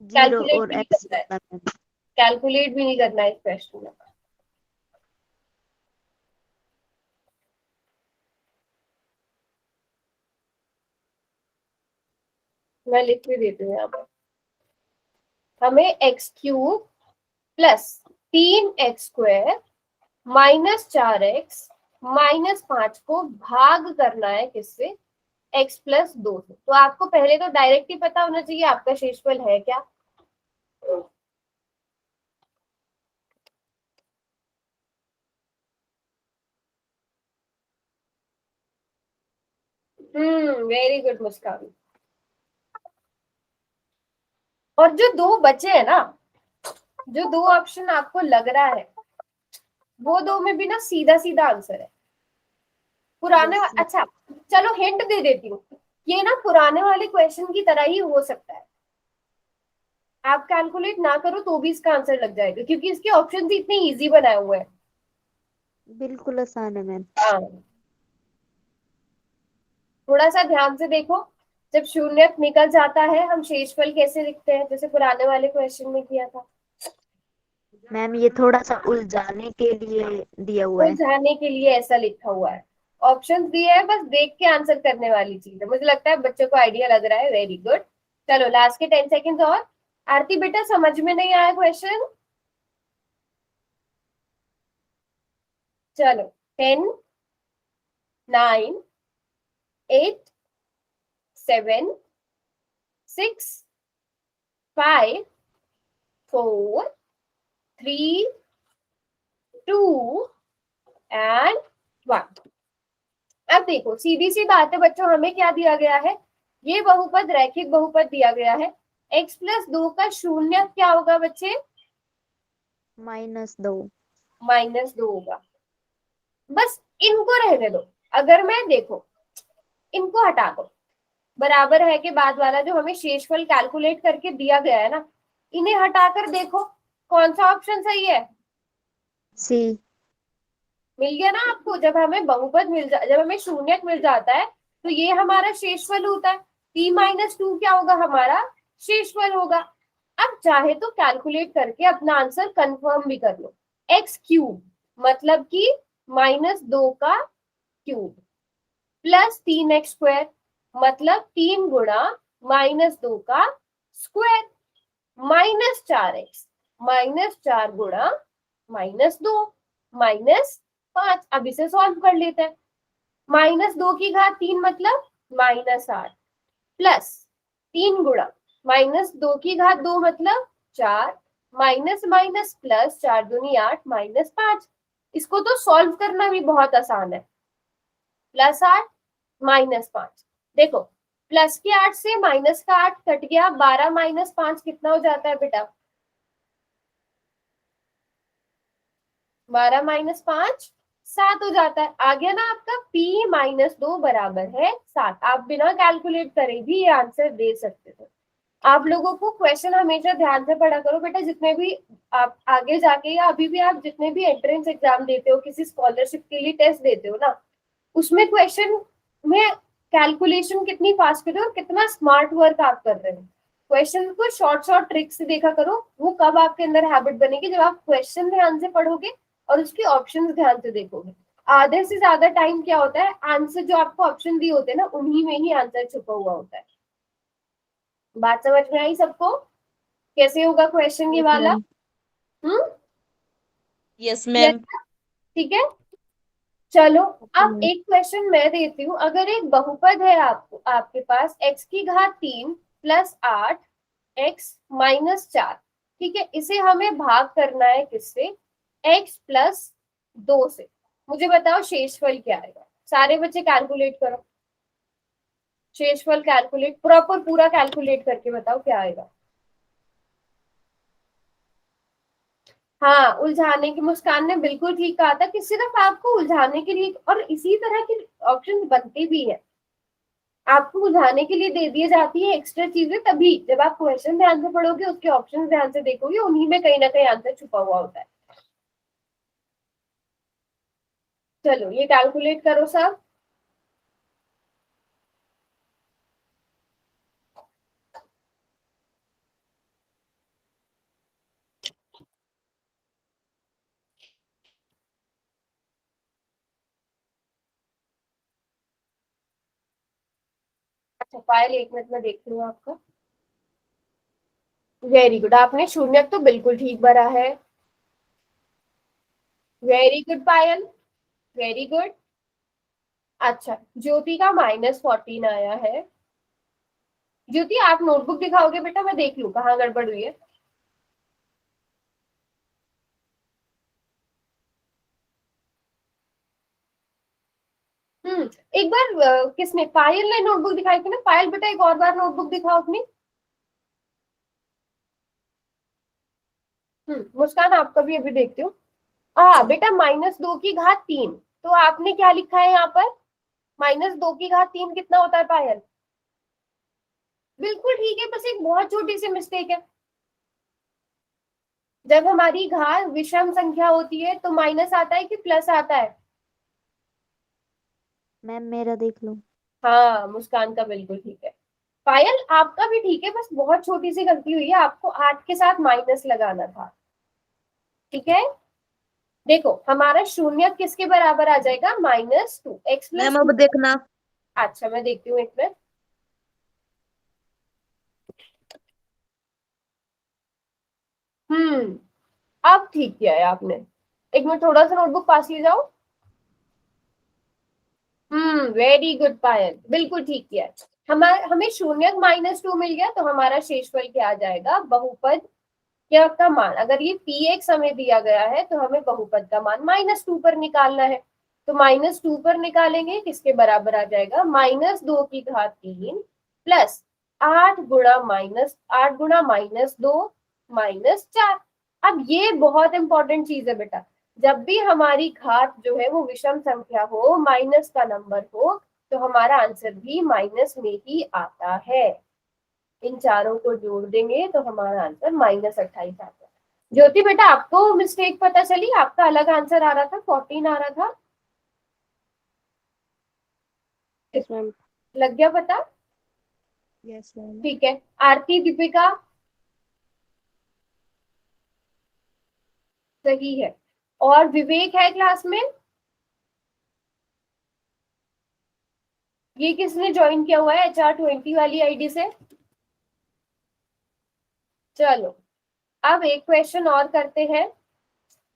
0 कैलकुलेट और भी नहीं x करना है, होता है। कैलकुलेट भी नहीं करना है इस क्वेश्चन में। मैं लिख भी देती हूँ यहाँ पर। हमें x cube plus 3x² minus 4x minus 5 को भाग करना है किससे, x प्लस 2 से। तो आपको पहले तो डायरेक्ट ही पता होना चाहिए आपका शेषफल है क्या। वेरी गुड मुस्कान। और जो दो बचे हैं ना, जो दो ऑप्शन आपको लग रहा है, वो दो में भी ना सीधा सीधा आंसर है। पुराने Yes, अच्छा, चलो हिंट दे देती हूँ, ये ना पुराने वाले क्वेश्चन की तरह ही हो सकता है। आप कैलकुलेट ना करो तो भी इसका आंसर लग जाएगा, क्योंकि इसके ऑप्शन ही इतने इजी बनाए हुए हैं। बिल्कुल आसान है मैम। हाँ, थोड़ा सा ध्यान से देखो, जब शून्य निकल जाता है हम शेषफल कैसे लिखते हैं, जैसे पुराने वाले क्वेश्चन में किया था। मैम ये थोड़ा सा उलझाने के लिए दिया हुआ है। उलझाने के लिए ऐसा लिखा हुआ है, ऑप्शन दिए है, बस देख के आंसर करने वाली चीज है। मुझे लगता है बच्चों को आइडिया लग रहा है, वेरी गुड। चलो लास्ट के 10 सेकेंड और। आरती बेटा समझ में नहीं आया क्वेश्चन? चलो 10 9 8 7 6 5 4 3 2 एंड 1। अब देखो सीधी सी बात है बच्चों, हमें क्या दिया गया है, ये बहुपद रैखिक बहुपद दिया गया है। x प्लस 2 का शून्य क्या होगा बच्चे? -2। -2 होगा। बस इनको रहने दो। अगर मैं देखो इनको हटा दो, बराबर है के बाद वाला जो हमें शेषफल कैलकुलेट करके दिया गया है ना, इन्हें हटाकर देखो कौन सा ऑप्शन सही है। सी। मिल गया ना आपको? जब हमें बहुपद जब हमें शून्यक मिल जाता है तो ये हमारा शेषफल होता है। t-2 क्या होगा? हमारा शेषफल होगा। अब चाहे तो कैलकुलेट करके अपना आंसर कंफर्म भी कर लो। एक्स क्यूब मतलब कि -2 का क्यूब प्लस 3x² मतलब 3 गुणा -2 का स्क्वायर माइनस 4x -4 गुणा -2 -5। अब इसे सॉल्व कर लेते हैं। -2 की घात 3 मतलब -8 प्लस 3 गुणा -2 की घात 2 मतलब 4 माइनस माइनस प्लस 4 दूनी 8 -5। इसको तो सॉल्व करना भी बहुत आसान है। +8 -5, देखो प्लस के 8 से माइनस का 8 कट गया, 12 -5 कितना हो जाता है बेटा? 12 -5 7 हो जाता है। आ गया ना आपका p-2 बराबर है 7। आप बिना कैलकुलेट करे भी ये आंसर दे सकते थे। आप लोगों को क्वेश्चन हमेशा ध्यान से पढ़ा करो बेटा, जितने भी आप आगे जाके या अभी भी आप जितने भी एंट्रेंस एग्जाम देते हो, किसी स्कॉलरशिप के लिए टेस्ट देते हो ना, उसमें क्वेश्चन में कैलकुलेशन कितनी फास्ट कर रहे हो और कितना स्मार्ट वर्क आप कर रहे हो। क्वेश्चन को शॉर्ट शॉर्ट ट्रिक से देखा करो। वो कब आपके अंदर हैबिट बनेगी? जब आप क्वेश्चन ध्यान से पढ़ोगे और उसके ऑप्शंस ध्यान से देखोगे। आधे से ज्यादा टाइम क्या होता है, आंसर जो आपको ऑप्शन दिए होते हैं ना, उन्हीं में ही आंसर छुपा हुआ होता है। बात समझ में आई सबको? कैसे होगा क्वेश्चन ये वाला? Yes ma'am. ठीक है, चलो अब एक क्वेश्चन मैं देती हूँ। अगर एक बहुपद है आपके पास x की घात 3 प्लस 8 x -4, ठीक है, इसे हमें भाग करना है किससे? x प्लस 2 से। मुझे बताओ शेषफल क्या आएगा? सारे बच्चे कैलकुलेट करो, शेषफल कैलकुलेट प्रॉपर पूरा कैलकुलेट करके बताओ क्या आएगा। हाँ, उलझाने की, मुस्कान ने बिल्कुल ठीक कहा था कि सिर्फ आपको उलझाने के लिए, और इसी तरह के ऑप्शन बनते भी है। आपको बुझाने के लिए दे दी जाती है एक्स्ट्रा चीजें, तभी जब आप क्वेश्चन ध्यान से पढ़ोगे, उसके ऑप्शन ध्यान से देखोगे, उन्हीं में कहीं ना कहीं आंसर छुपा हुआ होता है। चलो ये कैलकुलेट करो सब। अच्छा फाइल 1 मिनट में देखती हूँ आपका। वेरी गुड, आपने शून्यक तो बिल्कुल ठीक भरा है। वेरी गुड पायल, वेरी गुड। अच्छा ज्योति का -14 आया है। ज्योति आप नोटबुक दिखाओगे बेटा, मैं देख लूं कहाँ गड़बड़ हुई है। एक बार किसने, पायल ने नोटबुक दिखाई थी ना? पायल बेटा एक और बार नोटबुक दिखाओ अपनी। मुस्कान आपका भी अभी देखती हूँ। हाँ बेटा -2 की घात 3, तो आपने क्या लिखा है यहाँ पर? -2 की घात 3 कितना होता है पायल? बिल्कुल ठीक है, बस एक बहुत छोटी सी मिस्टेक है। जब हमारी घात विषम संख्या होती है तो माइनस आता है कि प्लस आता है? मैम मेरा देख लो। हाँ मुस्कान का बिल्कुल ठीक है। पायल आपका भी ठीक है, बस बहुत छोटी सी गलती हुई है, आपको 8 के साथ माइनस लगाना था। ठीक है, देखो हमारा शून्य किसके बराबर आ जाएगा? -2 x प्लस मैम अब देखना। अच्छा मैं देखती हूँ 1 मिनट। अब ठीक किया है आपने। 1 मिनट थोड़ा सा नोटबुक पास ले जाओ। वेरी गुड पायल, बिल्कुल ठीक किया है। हमें शून्य -2 मिल गया, तो हमारा शेषफल क्या आ जाएगा? बहुपद क्या का मान, अगर ये px हमें दिया गया है तो हमें बहुपद का मान -2 पर निकालना है। तो -2 पर निकालेंगे, किसके बराबर आ जाएगा? -2 की घात 3 प्लस 8 गुणा -2 -4। अब ये बहुत इंपॉर्टेंट चीज है बेटा, जब भी हमारी घात जो है वो विषम संख्या हो, माइनस का नंबर हो, तो हमारा आंसर भी माइनस में ही आता है। इन चारों को जोड़ देंगे तो हमारा आंसर -28 आता है। ज्योति बेटा आपको मिस्टेक पता चली? आपका अलग आंसर आ रहा था, 14 आ रहा था। Yes ma'am. लग गया पता? Yes ma'am. ठीक है, आरती दीपिका सही है। और विवेक है क्लास में? ये किसने ज्वाइन किया हुआ है HR20 वाली आईडी से? चलो अब एक क्वेश्चन और करते हैं।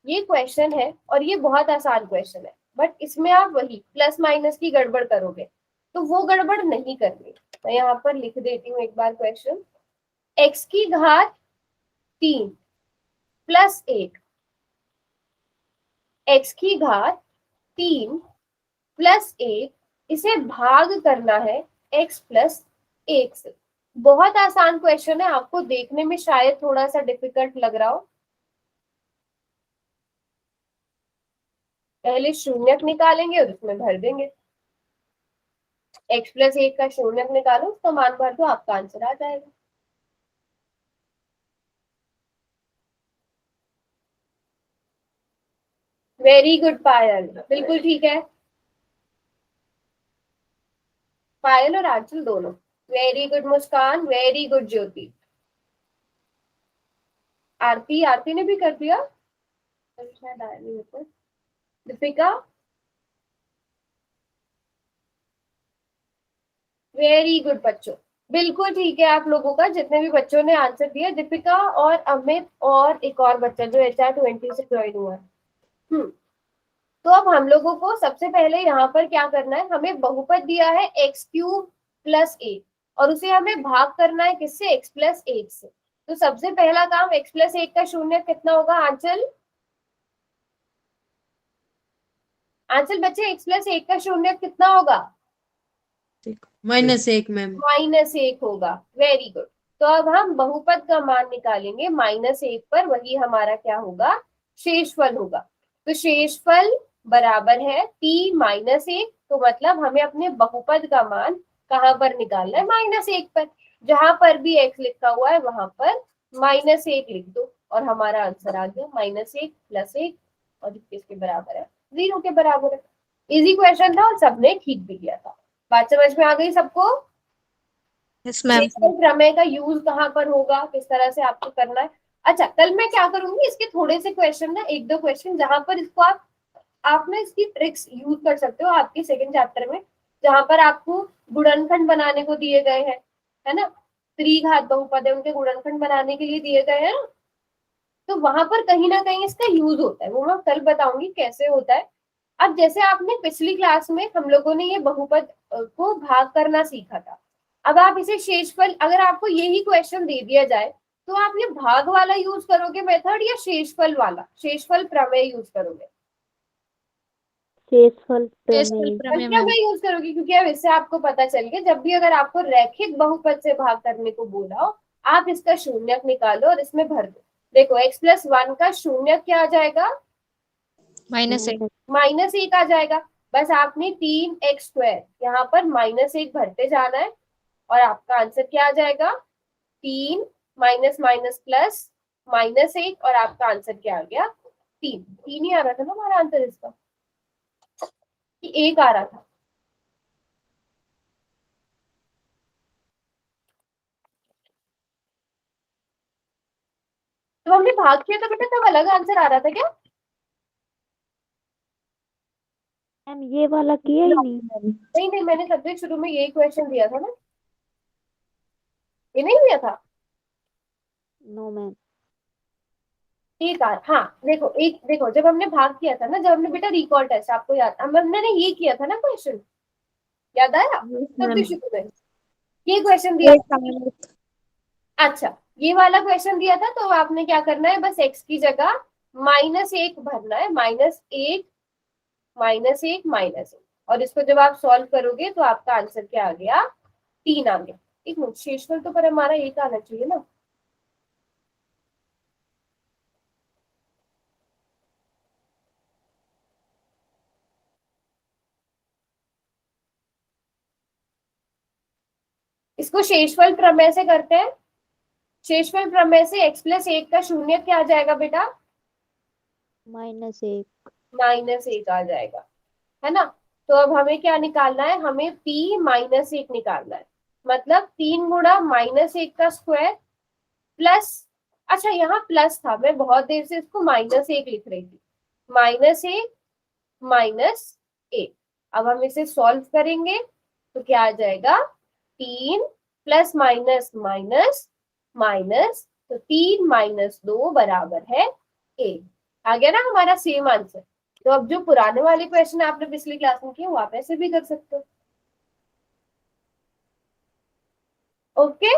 ये क्वेश्चन है और ये बहुत आसान क्वेश्चन है, बट इसमें आप वही प्लस माइनस की गड़बड़ करोगे, तो वो गड़बड़ नहीं करनी। मैं यहाँ पर लिख देती हूँ एक बार क्वेश्चन। x की घात 3 प्लस 1, x की घात 3 प्लस 1, इसे भाग करना है x प्लस 1 से। बहुत आसान क्वेश्चन है, आपको देखने में शायद थोड़ा सा डिफिकल्ट लग रहा हो। पहले शून्यक निकालेंगे और उसमें भर देंगे। x प्लस 1 का शून्यक निकालो, उसका मान भर दो, आपका आंसर आ जाएगा। वेरी गुड पायल, बिल्कुल ठीक है। पायल और आंचल दोनों। वेरी गुड मुस्कान, वेरी गुड ज्योति। आरती, आरती ने भी कर दिया शायद, आया नहीं ऊपर। दीपिका वेरी गुड बच्चों, बिल्कुल ठीक है आप लोगों का, जितने भी बच्चों ने आंसर दिया। दीपिका और अमित और एक और बच्चा जो HR20 से ज्वाइन हुआ है। तो अब हम लोगों को सबसे पहले यहाँ पर क्या करना है? हमें बहुपद दिया है x³ प्लस 1 और उसे हमें भाग करना है किससे? x प्लस 1 से। तो सबसे पहला काम, x प्लस 1 का शून्य कितना होगा आंचल? आंचल बच्चे x प्लस 1 का शून्य कितना होगा? -1 मैम। -1 होगा। Very good. तो अब हम बहुपद का मान निकालेंगे -1 पर, वही हमारा क्या होगा? शेषफल होगा। तो शेषफल बराबर है p - 1, तो मतलब हमें अपने बहुपद का मान कहाँ पर निकालना है, -1 पर। जहां पर भी x लिखा हुआ है वहां पर -1 लिख दो और हमारा आंसर आ गया -1 + 1 और किसके बराबर है, 0 के बराबर है। इजी क्वेश्चन था और सबने ठीक भी किया था। बात समझ में आ गई सबको? Yes ma'am. शेषफल प्रमेय का यूज कहाँ पर होगा, किस तरह से आपको करना है। अच्छा, कल मैं क्या करूंगी, इसके थोड़े से क्वेश्चन ना, 1-2 क्वेश्चन जहां पर इसको आप ना इसकी ट्रिक्स यूज कर सकते हो आपके सेकंड चैप्टर में, जहां पर आपको गुणनखंड बनाने को दिए गए हैं, है ना, त्रिघात बहुपद है उनके गुणनखंड बनाने के लिए दिए गए हैं ना, तो वहां पर कहीं ना कहीं इसका यूज होता है, वो मैं कल बताऊंगी कैसे होता है। अब जैसे आपने पिछली क्लास में हम लोगों ने ये बहुपद को भाग करना सीखा था, अब आप इसे शेषफल, अगर आपको यही क्वेश्चन दे दिया जाए तो आप ये भाग वाला यूज करोगे मेथड या शेषफल वाला, शेषफल प्रमेय यूज करोगे? शेषफल शेषफल प्रमेय। प्रमेय क्या मैम। मैं यूज करोगी, क्योंकि अब इससे आपको पता चल गया जब भी अगर आपको रैखिक बहुपद से भाग करने को बोला हो, आप इसका शून्यक निकालो और इसमें भर दो। देखो x + 1 का शून्यक क्या आ जाएगा, -1। -1 आ जाएगा। बस आपने 3x² यहाँ पर -1 भरते जाना है और आपका आंसर क्या आ जाएगा, 3 माइनस माइनस प्लस -1 और आपका आंसर क्या आ गया, 3। 3 ही आ रहा था ना हमारा आंसर इसका, कि 1 आ रहा था। तो हमने भाग किया था बेटा, तब अलग आंसर आ रहा था क्या? मैम ये वाला किया ही नहीं। नहीं नहीं, मैंने सबसे शुरू में यही क्वेश्चन दिया था ना, ये नहीं दिया था। No ma'am. एक आ, हाँ देखो, एक देखो, जब हमने भाग किया था ना, जब हमने बेटा रिकॉल टेस्ट, आपको याद, हमने ये किया था ना क्वेश्चन, याद आया सबसे शुरू में ये क्वेश्चन दिया था। अच्छा, ये वाला क्वेश्चन दिया था तो आपने क्या करना है, बस x की जगह -1 भरना है, -1 -1 और इसको जब आप सॉल्व करोगे तो आपका आंसर क्या आ गया, 3 आ गया। एक मिनट, शेषफल तो पर हमारा 1 आना चाहिए ना, इसको शेषफल प्रमेय से करते हैं। शेषफल प्रमेय से x + 1 का शून्य क्या आ जाएगा बेटा, -1। -1 आ जाएगा, है ना। तो अब हमें क्या निकालना है, हमें p -1 निकालना है, मतलब 3 गुणा -1 का स्क्वायर प्लस, अच्छा यहाँ प्लस था, मैं बहुत देर से इसको -1 लिख रही थी, -1 अब हम इसे सॉल्व करेंगे तो क्या आ जाएगा, 3 प्लस माइनस माइनस माइनस, तो 3 - 2 बराबर है 1। आ गया ना हमारा सेम आंसर। तो अब जो पुराने वाले क्वेश्चन आपने पिछली क्लास में किए वो आप ऐसे भी कर सकते हो। ओके,